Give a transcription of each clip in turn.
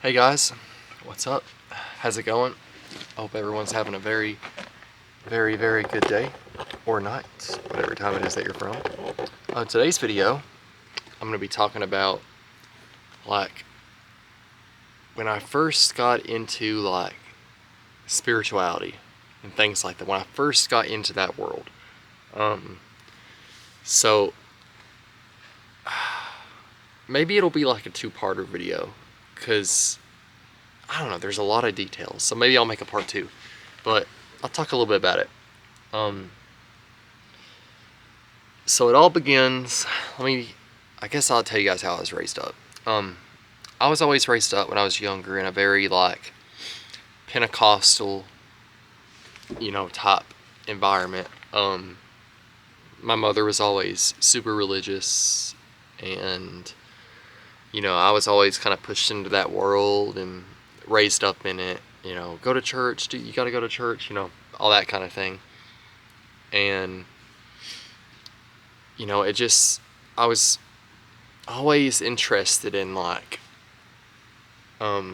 Hey guys, what's up? How's it going? I hope everyone's having a very, very, very good day or night, whatever time it is that you're from. Today's video, I'm going to be talking about like when I first got into like spirituality and things like that. When I first got into that world, so maybe it'll be like a two-parter video, because I don't know, there's a lot of details, so maybe I'll make a part two, but I'll talk a little bit about it. So it all begins, I guess I'll tell you guys how I was raised up. I was always raised up when I was younger in a very like Pentecostal, type environment. My mother was always super religious, and I was always kind of pushed into that world and raised up in it. Go to church, you gotta go to church, all that kind of thing. And I was always interested in like, the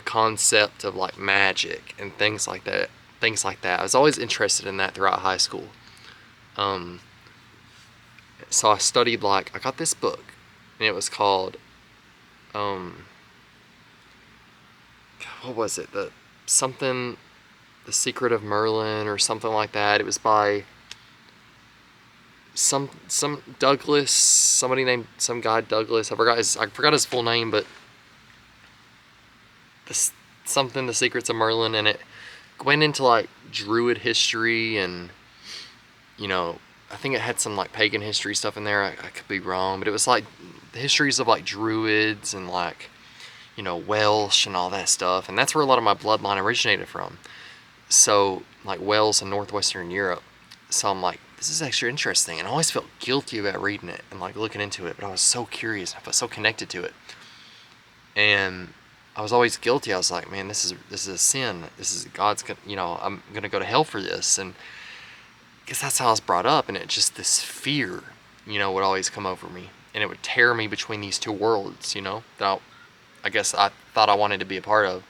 concept of like magic and things like that. I was always interested in that throughout high school. So I studied, I got this book, and it was called, what was it? The Secret of Merlin or something like that. It was by some Douglas, some guy Douglas. I forgot his full name, but the Secrets of Merlin, and it went into like Druid history, and I think it had some like pagan history stuff in there. I could be wrong, but it was like the histories of like Druids and like Welsh and all that stuff, and that's where a lot of my bloodline originated from. So like Wales and northwestern Europe. So I'm like, this is actually interesting, and I always felt guilty about reading it and like looking into it, but I was so curious. I felt so connected to it, and I was always guilty. I was like, man, this is a sin. This is God's. I'm gonna go to hell for this, and I guess that's how I was brought up. And it just this fear, would always come over me, and it would tear me between these two worlds. That I guess I thought I wanted to be a part of,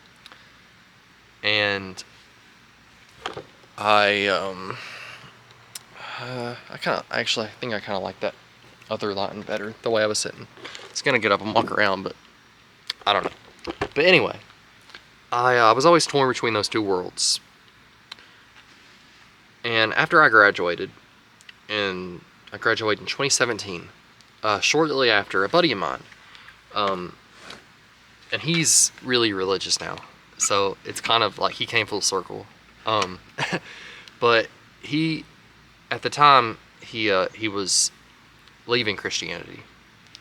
and I think I kind of like that other line better, the way I was sitting. It's gonna get up and walk around, but I don't know. But anyway, I was always torn between those two worlds. And after I graduated, and I graduated in 2017, shortly after, a buddy of mine, and he's really religious now, so it's kind of like he came full circle. But at the time, he was leaving Christianity,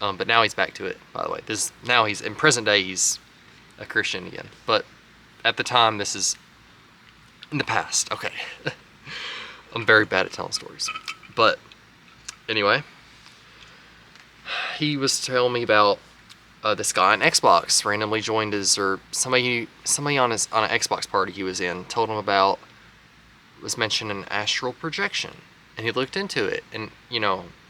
but now he's back to it. By the way, now he's in present day, he's a Christian again. But at the time, this is in the past. Okay, I'm very bad at telling stories. But anyway, he was telling me about this guy on Xbox randomly joined his, or somebody on an Xbox party he was in told him about, was mentioning astral projection, and he looked into it. And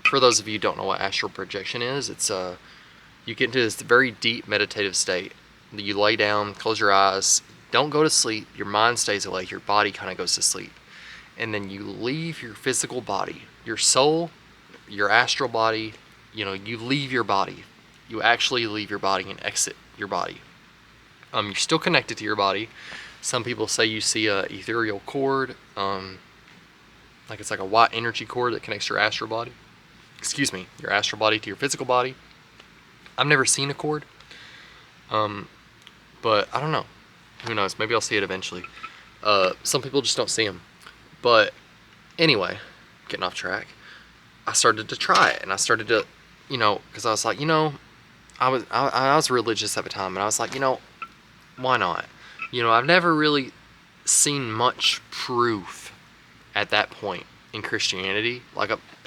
for those of you who don't know what astral projection is, it's you get into this very deep meditative state. You lay down, close your eyes, don't go to sleep, your mind stays awake, your body kind of goes to sleep, and then you leave your physical body, your soul, your astral body, you leave your body. You actually leave your body and exit your body. You're still connected to your body. Some people say you see a ethereal cord, like it's like a white energy cord that connects your astral body. Your astral body to your physical body. I've never seen a cord, but I don't know. Who knows? Maybe I'll see it eventually. Some people just don't see them. But anyway, getting off track. I started to try it, and I started to, because I was like, I was religious at the time, and I was like, why not? I've never really seen much proof at that point in Christianity.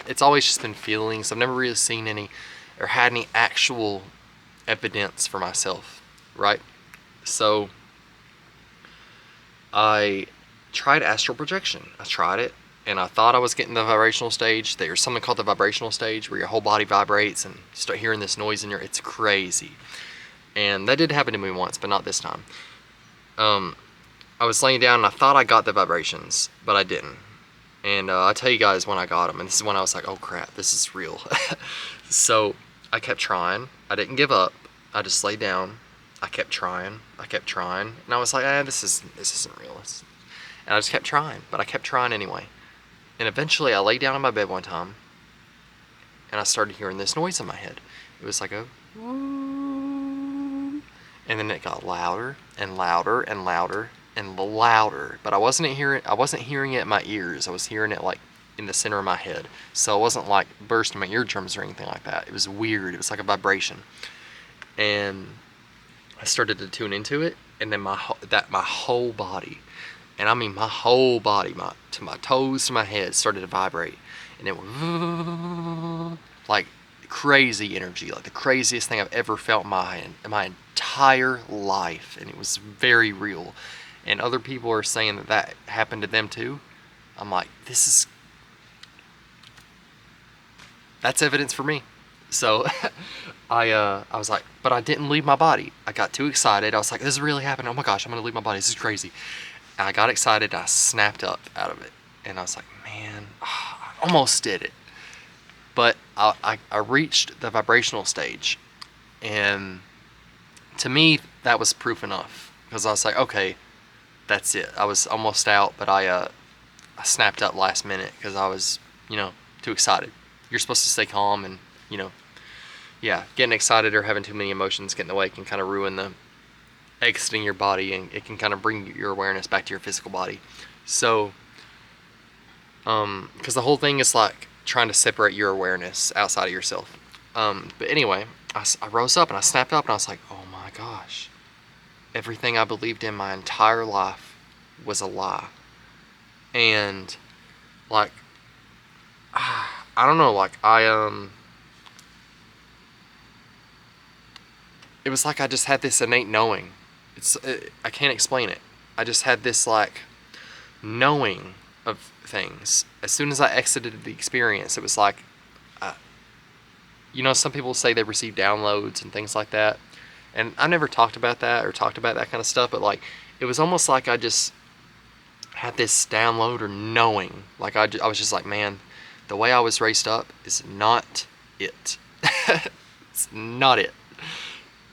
It's always just been feelings. I've never really seen any or had any actual evidence for myself, right? So I tried astral projection. I tried it, and I thought I was getting the vibrational stage. There's something called the vibrational stage where your whole body vibrates and you start hearing this noise in it's crazy. And that did happen to me once, but not this time. I was laying down and I thought I got the vibrations, but I didn't. And I'll tell you guys when I got them, and this is when I was like, oh crap, this is real. So I kept trying. I didn't give up. I just laid down. I kept trying. And I was like, this isn't real. And I just kept trying, but I kept trying anyway. And eventually I laid down in my bed one time, and I started hearing this noise in my head. It was like a woo, and then it got louder and louder and louder and louder. But I wasn't hearing it in my ears. I was hearing it like in the center of my head. So it wasn't like bursting my eardrums or anything like that. It was weird. It was like a vibration. And I started to tune into it, and then my whole body, and I mean my whole body, to my toes to my head, started to vibrate, and it went like crazy energy, like the craziest thing I've ever felt in my entire life, and it was very real. And other people are saying that happened to them too. I'm like, that's evidence for me. So I was like, but I didn't leave my body. I got too excited. I was like, this is really happening. Oh my gosh, I'm gonna leave my body. This is crazy. And I got excited. I snapped up out of it, and I was like, man, I almost did it. But I reached the vibrational stage, and to me that was proof enough, because I was like, okay, that's it. I was almost out, but I snapped up last minute because I was, too excited. You're supposed to stay calm, and getting excited or having too many emotions get in the way can kind of ruin the exiting your body, and it can kind of bring your awareness back to your physical body. So, because the whole thing is like trying to separate your awareness outside of yourself. But anyway, I rose up and I snapped up, and I was like, oh my gosh, everything I believed in my entire life was a lie. And like, I don't know, like it was like I just had this innate knowing. I can't explain it. I just had this like knowing of things. As soon as I exited the experience, it was like, some people say they receive downloads and things like that. And I never talked about that kind of stuff, but like, it was almost like I just had this download or knowing. Like I was just like, man, the way I was raised up is not it. It's not it.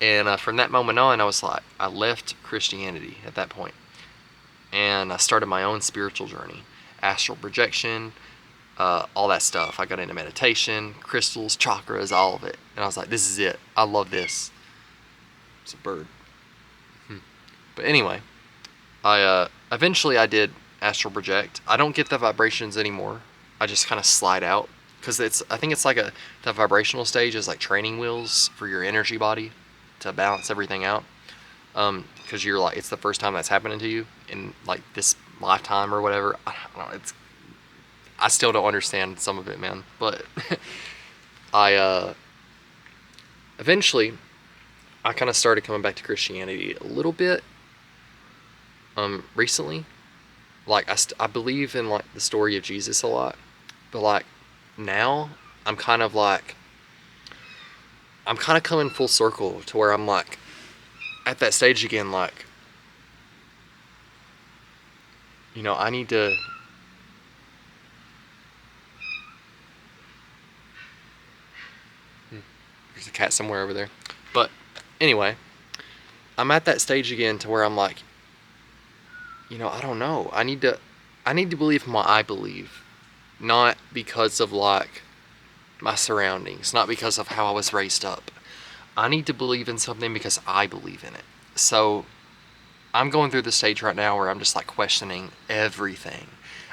And from that moment on, I was like, I left Christianity at that point, and I started my own spiritual journey, astral projection, all that stuff. I got into meditation, crystals, chakras, all of it, and I was like, this is it. I love this. It's a bird. But anyway, I eventually I did astral project. I don't get the vibrations anymore. I just kind of slide out, because I think it's like the vibrational stage is like training wheels for your energy body to balance everything out, because you're like, it's the first time that's happening to you in like this lifetime or whatever. I don't know, I still don't understand some of it, man, but I eventually I kind of started coming back to Christianity a little bit recently. Like I believe in like the story of Jesus a lot, but like now I'm kind of coming full circle to where I'm like at that stage again, like, I need to there's a cat somewhere over there. But anyway, I'm at that stage again to where I'm like, I don't know. I need to believe in what I believe, not because of like my surroundings, not because of how I was raised up. I need to believe in something because I believe in it. So I'm going through the stage right now where I'm just like questioning everything.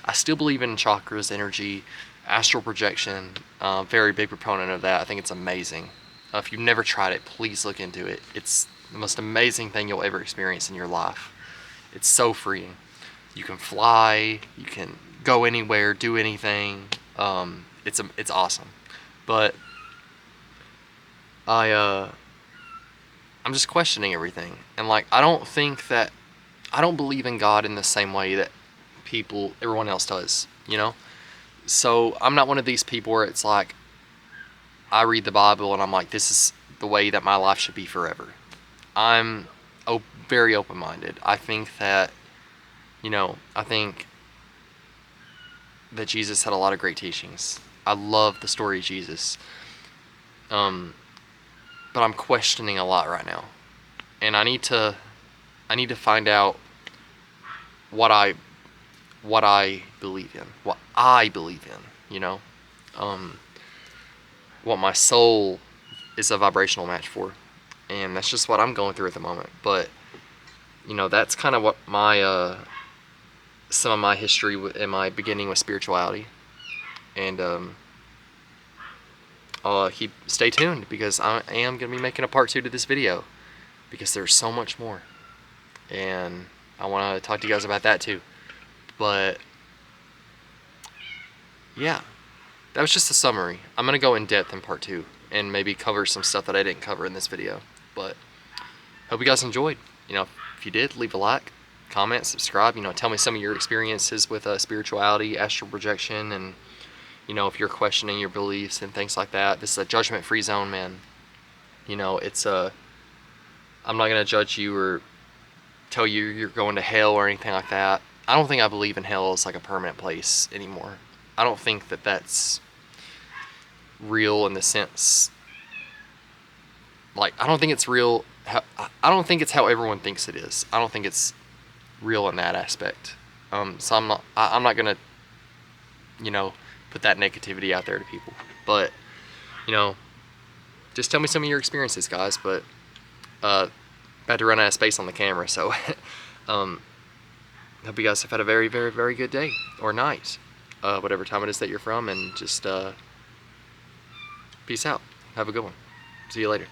I still believe in chakras, energy, astral projection. Very big proponent of that. I think it's amazing. If you've never tried it, please look into it. It's the most amazing thing you'll ever experience in your life. It's so freeing. You can fly, you can go anywhere, do anything. It's awesome. But I'm just questioning everything. And like, I don't believe in God in the same way that everyone else does, So I'm not one of these people where it's like, I read the Bible and I'm like, this is the way that my life should be forever. I'm very open-minded. I think that, I think that Jesus had a lot of great teachings. I love the story of Jesus. But I'm questioning a lot right now. And I need to find out what I believe in. What I believe in, what my soul is a vibrational match for. And that's just what I'm going through at the moment. But that's kind of what my some of my history in my beginning with spirituality. And stay tuned, because I am going to be making a part 2 to this video, because there's so much more, and I want to talk to you guys about that too. But yeah, that was just a summary. I'm going to go in depth in part 2 and maybe cover some stuff that I didn't cover in this video. But hope you guys enjoyed. If you did, leave a like, comment, subscribe. Tell me some of your experiences with spirituality, astral projection, and if you're questioning your beliefs and things like that. This is a judgment-free zone, man. It's I'm not gonna judge you or tell you you're going to hell or anything like that. I don't think I believe in hell as like a permanent place anymore. I don't think that that's real in the sense, like, I don't think it's real. I don't think it's how everyone thinks it is. I don't think it's real in that aspect. So I'm not gonna, put that negativity out there to people. But, just tell me some of your experiences, guys. But about to run out of space on the camera, so hope you guys have had a very, very, very good day or night, whatever time it is that you're from, and just peace out. Have a good one. See you later.